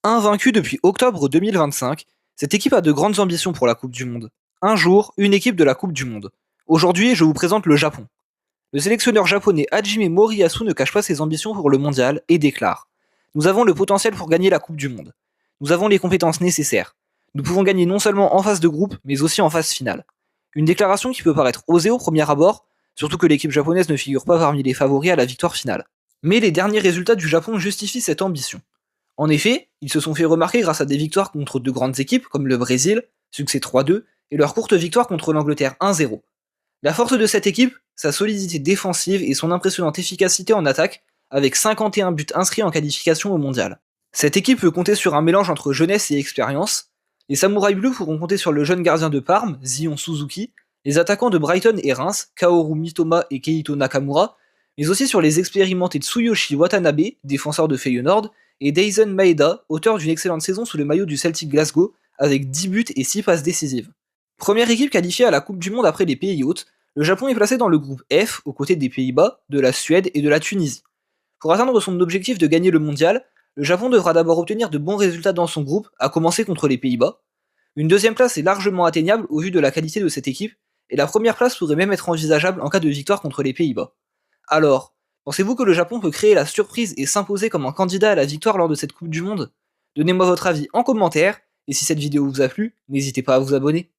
Invaincue depuis octobre 2025, cette équipe a de grandes ambitions pour la Coupe du Monde. Un jour, une équipe de la Coupe du Monde. Aujourd'hui, je vous présente le Japon. Le sélectionneur japonais Hajime Moriyasu ne cache pas ses ambitions pour le mondial et déclare: Nous avons le potentiel pour gagner la Coupe du Monde. Nous avons les compétences nécessaires. Nous pouvons gagner non seulement en phase de groupe, mais aussi en phase finale. Une déclaration qui peut paraître osée au premier abord, surtout que l'équipe japonaise ne figure pas parmi les favoris à la victoire finale. Mais les derniers résultats du Japon justifient cette ambition. En effet, ils se sont fait remarquer grâce à des victoires contre de grandes équipes comme le Brésil, succès 3-2, et leur courte victoire contre l'Angleterre 1-0. La force de cette équipe, sa solidité défensive et son impressionnante efficacité en attaque, avec 51 buts inscrits en qualification au mondial. Cette équipe peut compter sur un mélange entre jeunesse et expérience. Les Samouraïs Bleus pourront compter sur le jeune gardien de Parme, Zion Suzuki, les attaquants de Brighton et Reims, Kaoru Mitoma et Keito Nakamura, mais aussi sur les expérimentés Tsuyoshi Watanabe, défenseur de Feyenoord, et Daizen Maeda, auteur d'une excellente saison sous le maillot du Celtic Glasgow, avec 10 buts et 6 passes décisives. Première équipe qualifiée à la Coupe du Monde après les pays hôtes, le Japon est placé dans le groupe F aux côtés des Pays-Bas, de la Suède et de la Tunisie. Pour atteindre son objectif de gagner le mondial, le Japon devra d'abord obtenir de bons résultats dans son groupe, à commencer contre les Pays-Bas. Une deuxième place est largement atteignable au vu de la qualité de cette équipe, et la première place pourrait même être envisageable en cas de victoire contre les Pays-Bas. Alors, pensez-vous que le Japon peut créer la surprise et s'imposer comme un candidat à la victoire lors de cette Coupe du Monde? Donnez-moi votre avis en commentaire, et si cette vidéo vous a plu, n'hésitez pas à vous abonner.